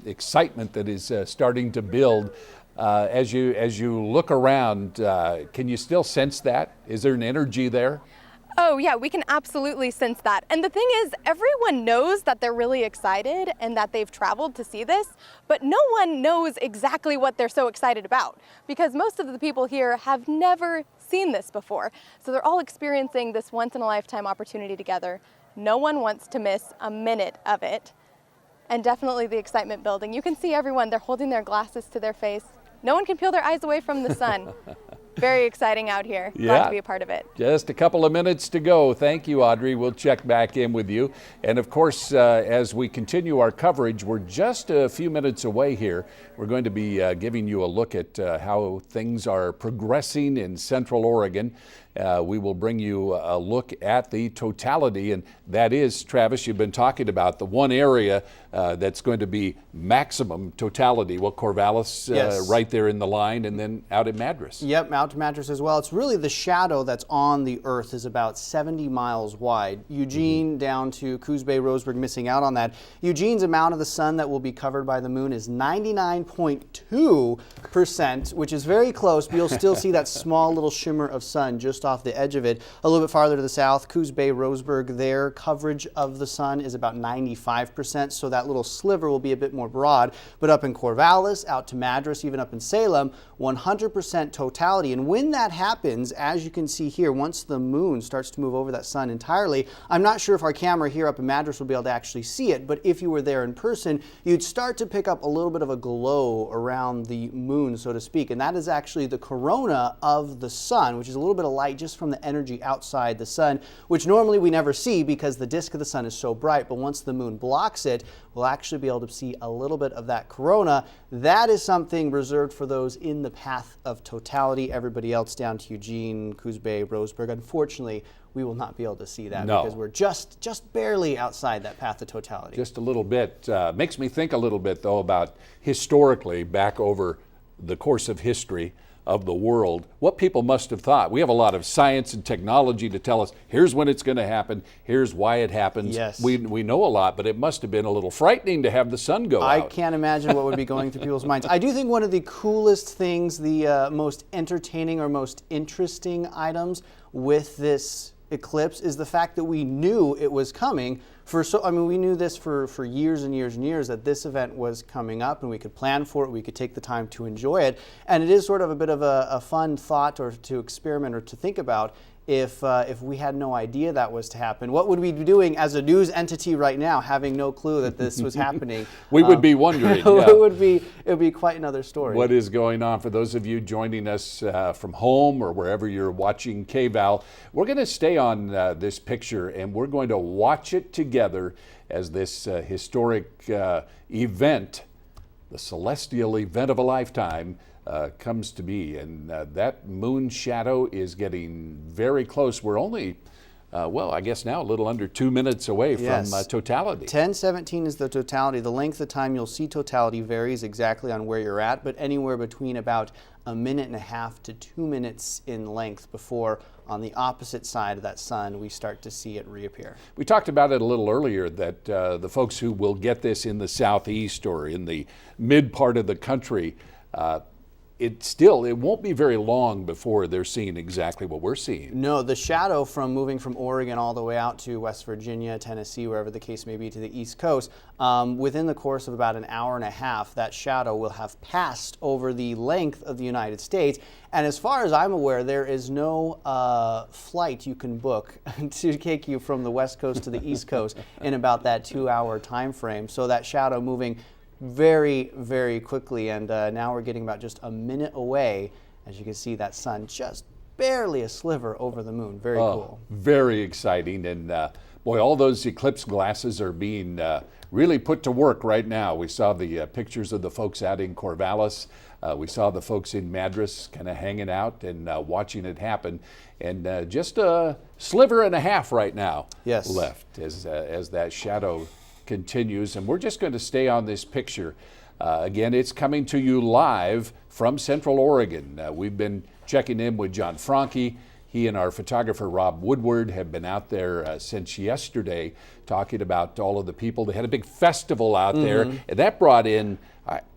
excitement that is starting to build as you look around. Can you still sense that? Is there an energy there? Oh yeah, we can absolutely sense that. And the thing is, everyone knows that they're really excited and that they've traveled to see this, but no one knows exactly what they're so excited about because most of the people here have never seen this before. So they're all experiencing this once-in-a-lifetime opportunity together. No one wants to miss a minute of it. And definitely the excitement building. You can see everyone, they're holding their glasses to their face. No one can peel their eyes away from the sun. Very exciting out here. Glad to be a part of it. Just a couple of minutes to go. Thank you, Audrey. We'll check back in with you. And of course, as we continue our coverage, we're just a few minutes away here. We're going to be giving you a look at how things are progressing in Central Oregon. We will bring you a look at the totality, and that is, Travis, you've been talking about the one area that's going to be maximum totality. Well, Corvallis, Yes. right there in the line, and then out in Madras. Yep, out to Madras as well. It's really the shadow that's on the Earth is about 70 miles wide. Eugene down to Coos Bay, Roseburg, missing out on that. Eugene's amount of the sun that will be covered by the moon is 99.2%, which is very close, but you'll still see that small little shimmer of sun just off the edge of it. A little bit farther to the south, Coos Bay, Roseburg, their coverage of the sun is about 95%, so that little sliver will be a bit more broad. But up in Corvallis, out to Madras, even up in Salem, 100% totality. And when that happens, as you can see here, once the moon starts to move over that sun entirely, I'm not sure if our camera here up in Madras will be able to actually see it, but if you were there in person, you'd start to pick up a little bit of a glow around the moon, so to speak. And that is actually the corona of the sun, which is a little bit of light light just from the energy outside the sun, which normally we never see because the disk of the sun is so bright. But once the moon blocks it, we'll actually be able to see a little bit of that corona. That is something reserved for those in the path of totality. Everybody else down to Eugene, Coos Bay, Roseburg, unfortunately, we will not be able to see that because we're just barely outside that path of totality. Just a little bit. Makes me think a little bit, though, about historically, back over the course of history of the world, what people must have thought. We have a lot of science and technology to tell us, here's when it's going to happen, here's why it happens. Yes. We know a lot, but it must have been a little frightening to have the sun go out. I can't imagine what would be going through people's minds. I do think one of the coolest things, the most entertaining or most interesting items with this eclipse is the fact that we knew it was coming we knew this for years and years and years, that this event was coming up and we could plan for it, we could take the time to enjoy it. And it is sort of a bit of a fun thought or to experiment or to think about. If we had no idea that was to happen, what would we be doing as a news entity right now, having no clue that this was happening? We would be wondering. Yeah. It would be quite another story. What is going on? For those of you joining us from home or wherever you're watching KVAL, we're going to stay on this picture and we're going to watch it together as this historic event, the celestial event of a lifetime, comes to be. And that moon shadow is getting very close. We're only, I guess now a little under 2 minutes away from totality. 10:17 is the totality. The length of time you'll see totality varies exactly on where you're at, but anywhere between about 1.5 minutes to 2 minutes in length before on the opposite side of that sun we start to see it reappear. We talked about it a little earlier that the folks who will get this in the southeast or in the mid part of the country, it won't be very long before they're seeing exactly what we're seeing. No, the shadow from moving from Oregon all the way out to West Virginia, Tennessee, wherever the case may be, to the East Coast, within the course of about an hour and a half, that shadow will have passed over the length of the United States. And as far as I'm aware, there is no flight you can book to take you from the West Coast to the East Coast in about that 2-hour time frame. So that shadow moving very, very quickly, and now we're getting about just a minute away. As you can see, that sun just barely a sliver over the moon. Very cool. Very exciting, and boy, all those eclipse glasses are being really put to work right now. We saw the pictures of the folks out in Corvallis. We saw the folks in Madras kind of hanging out and watching it happen, and just a sliver and a half right now left as that shadow continues. And we're just going to stay on this picture. Again, it's coming to you live from Central Oregon. We've been checking in with John Franke. He and our photographer Rob Woodward have been out there since yesterday talking about all of the people. They had a big festival out there, and that brought in,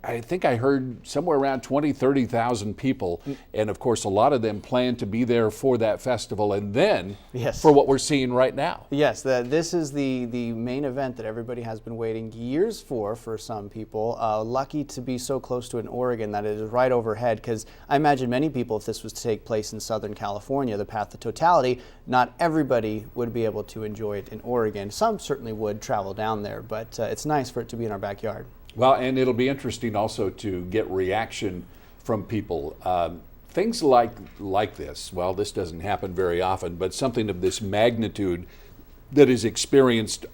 I think I heard somewhere around 30,000 people. And of course, a lot of them plan to be there for that festival and then for what we're seeing right now. Yes, this is the main event that everybody has been waiting years for some people. Lucky to be so close to it in Oregon that it is right overhead, because I imagine many people, if this was to take place in Southern California, the path to totality, not everybody would be able to enjoy it in Oregon. Some certainly would travel down there, but it's nice for it to be in our backyard. Well, and it'll be interesting also to get reaction from people. Things like this, well, this doesn't happen very often, but something of this magnitude that is experienced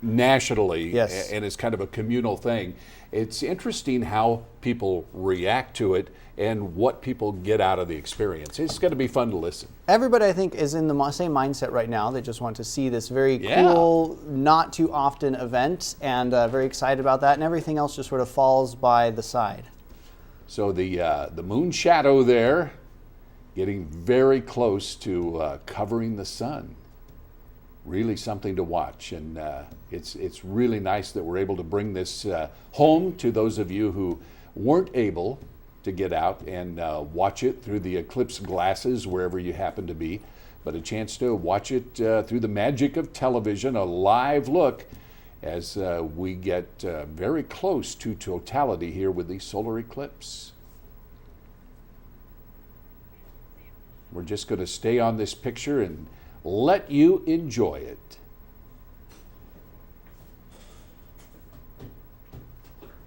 nationally and is kind of a communal thing. It's interesting how people react to it and what people get out of the experience. It's going to be fun to listen. Everybody, I think, is in the same mindset right now. They just want to see this very cool, not too often event, and very excited about that, and everything else just sort of falls by the side. So the moon shadow there getting very close to covering the sun. Really something to watch, and it's really nice that we're able to bring this home to those of you who weren't able to get out and watch it through the Eclipse glasses wherever you happen to be, but a chance to watch it through the magic of television, a live look as we get very close to totality here with the solar eclipse. We're just going to stay on this picture and let you enjoy it.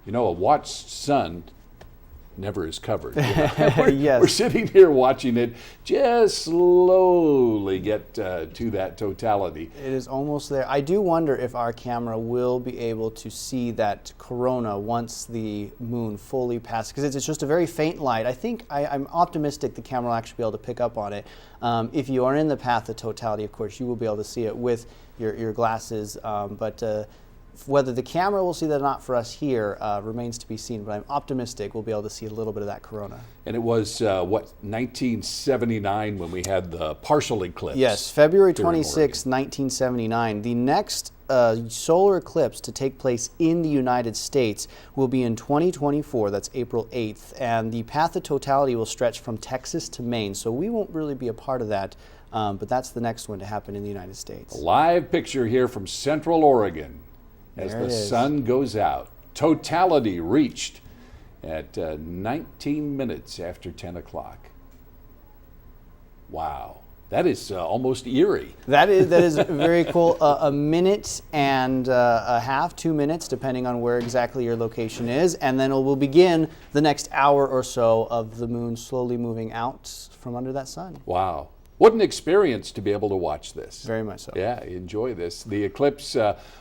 You know, a watched sun never is covered. We're, Yes. we're sitting here watching it just slowly get to that totality. It is almost there. I do wonder if our camera will be able to see that corona once the moon fully passes, because it's just a very faint light. I think I'm optimistic the camera will actually be able to pick up on it. If you are in the path of totality, of course, you will be able to see it with your glasses, but whether the camera will see that or not for us here remains to be seen, but I'm optimistic we'll be able to see a little bit of that corona. And it was, 1979 when we had the partial eclipse? Yes, February here in 26, 1979. The next solar eclipse to take place in the United States will be in 2024, that's April 8th, and the path of totality will stretch from Texas to Maine, so we won't really be a part of that, but that's the next one to happen in the United States. A live picture here from Central Oregon as There the it is. sun goes out. Totality reached at 19 minutes after 10 o'clock. Wow, that is almost eerie. That is very cool. A minute and a half, 2 minutes, depending on where exactly your location is, and then it will begin the next hour or so of the moon slowly moving out from under that sun. Wow. What an experience to be able to watch this. Very much so. Yeah, enjoy this. The eclipse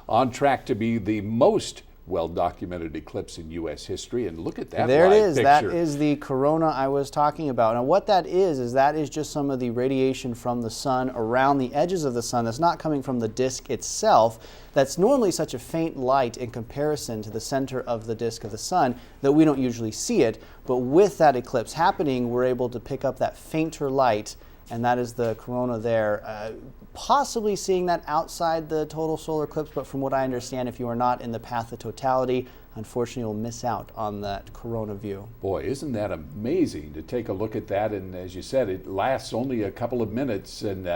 on track to be the most well-documented eclipse in U.S. history. And look at that There it live is. picture. That is the corona I was talking about. Now what that is that is just some of the radiation from the sun around the edges of the sun that's not coming from the disk itself. That's normally such a faint light in comparison to the center of the disk of the sun that we don't usually see it. But with that eclipse happening, we're able to pick up that fainter light, and that is the corona there. Possibly seeing that outside the total solar eclipse, but from what I understand, if you are not in the path of totality, unfortunately you'll miss out on that corona view. Boy, isn't that amazing to take a look at that? And as you said, it lasts only a couple of minutes, and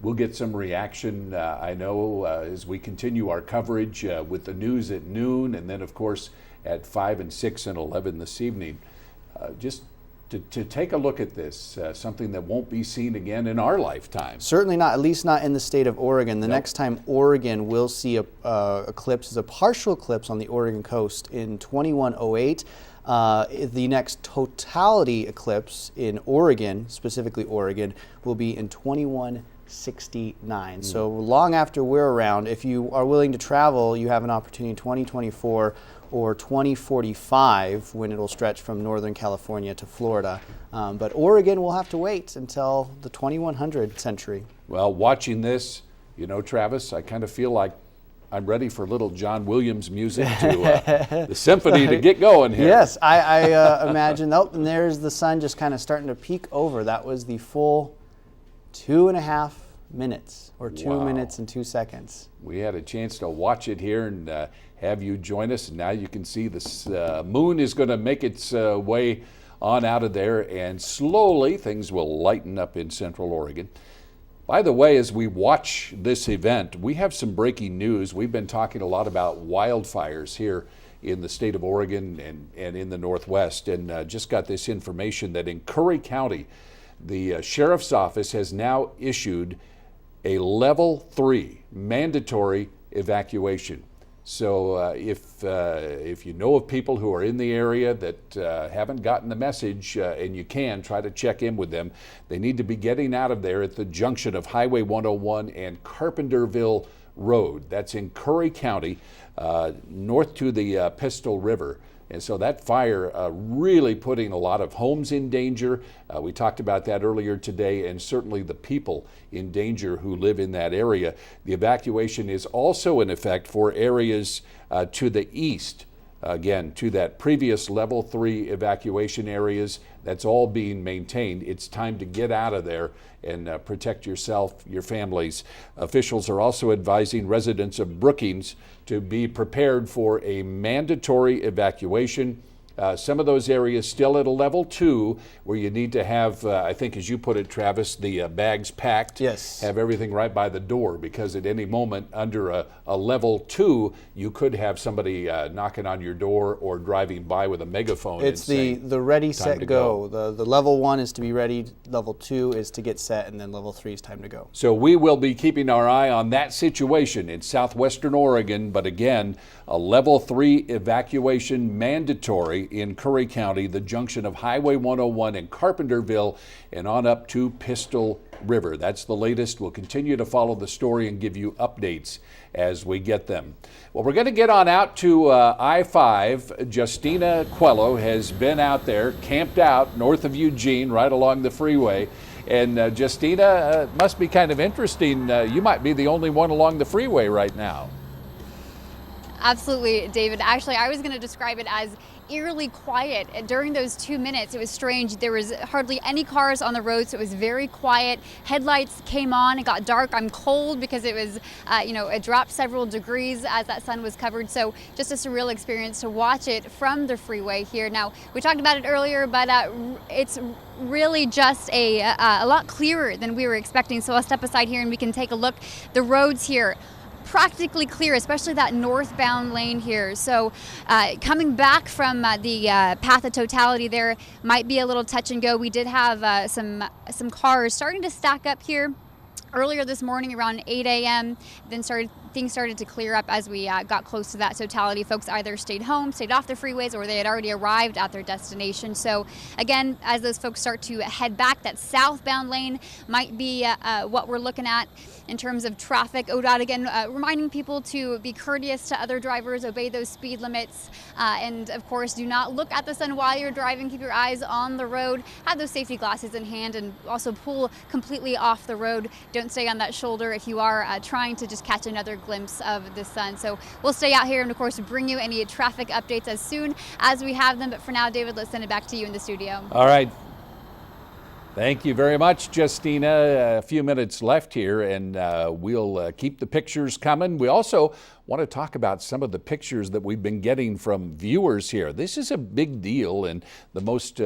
we'll get some reaction, I know, as we continue our coverage with the news at noon, and then of course at 5 and 6 and 11 this evening. Just to take a look at this, something that won't be seen again in our lifetime. Certainly not, at least not in the state of Oregon. The Nope. next time Oregon will see a eclipse is a partial eclipse on the Oregon coast in 2108. The next totality eclipse in Oregon, specifically Oregon, will be in 2169. So long after we're around, if you are willing to travel, you have an opportunity in 2024 or 2045 when it'll stretch from Northern California to Florida. But Oregon will have to wait until the 2100 century. Well, watching this, you know, Travis, I kind of feel like I'm ready for little John Williams music to the symphony to get going here. Yes, I imagine. Oh, and there's the sun just kind of starting to peek over. That was the full 2.5 minutes, or 2 Wow. minutes and 2 seconds. We had a chance to watch it here and have you join us. Now you can see the moon is going to make its way on out of there, and slowly things will lighten up in Central Oregon. By the way, as we watch this event, we have some breaking news. We've been talking a lot about wildfires here in the state of Oregon and in the Northwest, and just got this information that in Curry County, the sheriff's office has now issued a level 3 mandatory evacuation. So if you know of people who are in the area that haven't gotten the message, and you can, try to check in with them. They need to be getting out of there at the junction of Highway 101 and Carpenterville Road. That's in Curry County, north to the Pistol River. And so that fire really putting a lot of homes in danger. We talked about that earlier today, and certainly the people in danger who live in that area. The evacuation is also in effect for areas to the east. Again, to that previous level 3 evacuation areas. That's all being maintained. It's time to get out of there and protect yourself, your families. Officials are also advising residents of Brookings to be prepared for a mandatory evacuation. Some of those areas still at a level 2, where you need to have, I think as you put it, Travis, the bags packed. Yes. Have everything right by the door, because at any moment under a level 2, you could have somebody knocking on your door or driving by with a megaphone. It's and saying, the ready, "Time set, to go. The level 1 is to be ready, level 2 is to get set, and then level 3 is time to go. So we will be keeping our eye on that situation in southwestern Oregon, but again, a level 3 evacuation mandatory freeway in Curry County, the junction of Highway 101 and Carpenterville, and on up to Pistol River. That's the latest. We'll continue to follow the story and give you updates as we get them. Well, we're going to get on out to I-5. Justina Quello has been out there, camped out north of Eugene, right along the freeway. And Justina, must be kind of interesting. You might be the only one along the freeway right now. Absolutely, David. Actually, I was going to describe it as eerily quiet. During those 2 minutes, it was strange. There was hardly any cars on the road, so it was very quiet. Headlights came on, it got dark. I'm cold because it was, it dropped several degrees as that sun was covered. So just a surreal experience to watch it from the freeway here. Now, we talked about it earlier, but it's really just a lot clearer than we were expecting. So I'll step aside here and we can take a look. The roads here, practically clear, especially that northbound lane here. So coming back from the path of totality there might be a little touch and go. We did have some cars starting to stack up here earlier this morning around 8 a.m. Then things started to clear up as we got close to that totality. Folks either stayed home, stayed off the freeways, or they had already arrived at their destination. So again, as those folks start to head back, that southbound lane might be what we're looking at in terms of traffic. ODOT again reminding people to be courteous to other drivers, obey those speed limits, and of course do not look at the sun while you're driving. Keep your eyes on the road, have those safety glasses in hand, and also pull completely off the road. Don't stay on that shoulder if you are trying to just catch another glimpse of the sun. So we'll stay out here and of course bring you any traffic updates as soon as we have them. But for now, David, let's send it back to you in the studio. All right. Thank you very much, Justina. A few minutes left here, and we'll keep the pictures coming. We also want to talk about some of the pictures that we've been getting from viewers here. This is a big deal and the most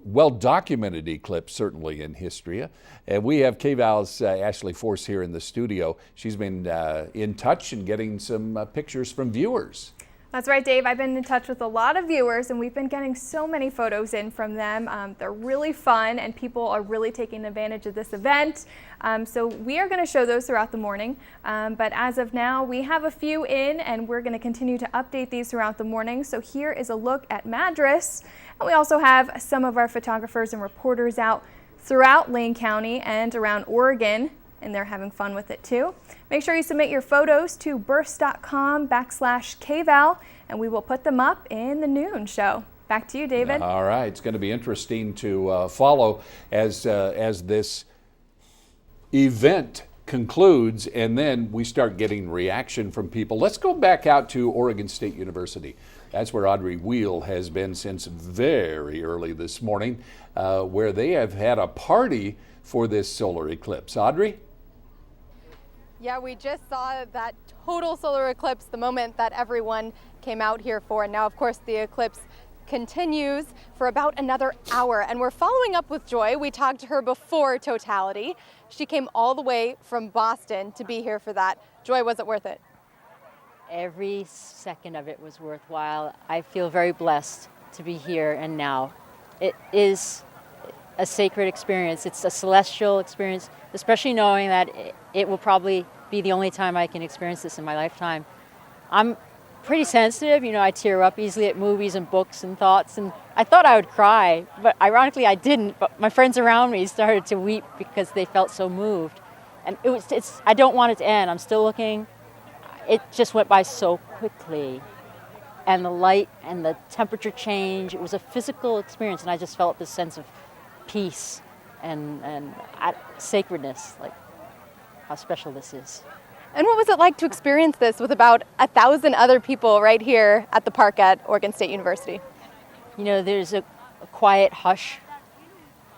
well-documented eclipse, certainly in history. And we have KVAL's Ashley Force here in the studio. She's been in touch and getting some pictures from viewers. That's right, Dave. I've been in touch with a lot of viewers and we've been getting so many photos in from them. They're really fun and people are really taking advantage of this event. So we are going to show those throughout the morning. But as of now, we have a few in and we're going to continue to update these throughout the morning. So here is a look at Madras. And we also have some of our photographers and reporters out throughout Lane County and around Oregon, and they're having fun with it too. Make sure you submit your photos to burst.com/KVAL, and we will put them up in the noon show. Back to you, David. All right, it's going to be interesting to follow as this event concludes, and then we start getting reaction from people. Let's go back out to Oregon State University. That's where Audrey Wheel has been since very early this morning, where they have had a party for this solar eclipse. Audrey? Yeah, we just saw that total solar eclipse the moment that everyone came out here for. And now, of course, the eclipse continues for about another hour. And we're following up with Joy. We talked to her before totality. She came all the way from Boston to be here for that. Joy, was it worth it? Every second of it was worthwhile. I feel very blessed to be here and now. It is a sacred experience. It's a celestial experience, especially knowing that it will probably be the only time I can experience this in my lifetime. I'm pretty sensitive, I tear up easily at movies and books and thoughts, and I thought I would cry, but ironically I didn't, but my friends around me started to weep because they felt so moved. And I don't want it to end. I'm still looking. It just went by so quickly. And the light and the temperature change, it was a physical experience, and I just felt this sense of peace and sacredness, like how special this is. And what was it like to experience this with about 1,000 other people right here at the park at Oregon State University? There's a quiet hush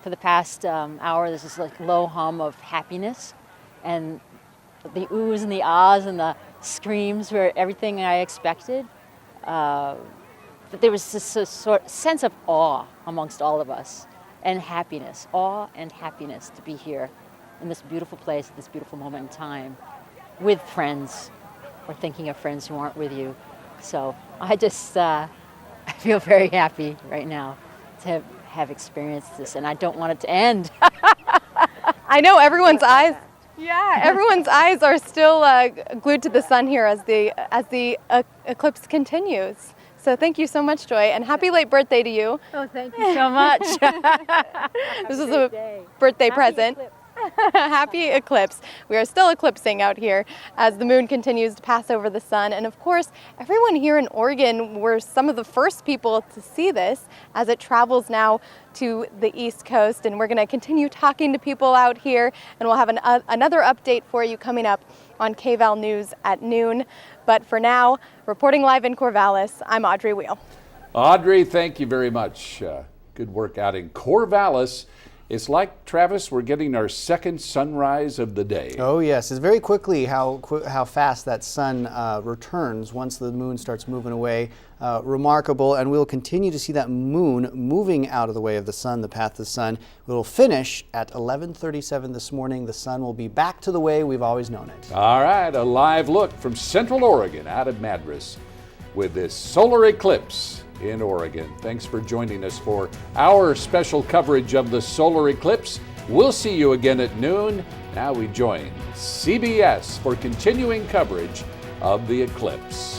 for the past hour. There's this low hum of happiness, and the oohs and the ahs and the screams were everything I expected. But there was this sort of sense of awe amongst all of us, and happiness, awe and happiness to be here in this beautiful place at this beautiful moment in time with friends or thinking of friends who aren't with you. So I just I feel very happy right now to have experienced this, and I don't want it to end. I know everyone's eyes. Yeah, everyone's eyes are still glued to the sun here as the eclipse continues. So thank you so much, Joy, and happy late birthday to you. Oh, thank you so much. This is a birthday present. Happy eclipse. We are still eclipsing out here as the moon continues to pass over the sun. And of course, everyone here in Oregon were some of the first people to see this as it travels now to the East Coast. And we're going to continue talking to people out here, and we'll have another update for you coming up on KVAL News at noon. But for now, reporting live in Corvallis, I'm Audrey Wheel. Audrey, thank you very much. Good work out in Corvallis. It's like, Travis, we're getting our second sunrise of the day. Oh yes, it's very quickly how fast that sun returns once the moon starts moving away. Remarkable, and we'll continue to see that moon moving out of the way of the sun, the path of the sun. We'll finish at 11:37 this morning. The sun will be back to the way we've always known it. All right, a live look from Central Oregon out of Madras with this solar eclipse in Oregon. Thanks for joining us for our special coverage of the solar eclipse. We'll see you again at noon. Now we join CBS for continuing coverage of the eclipse.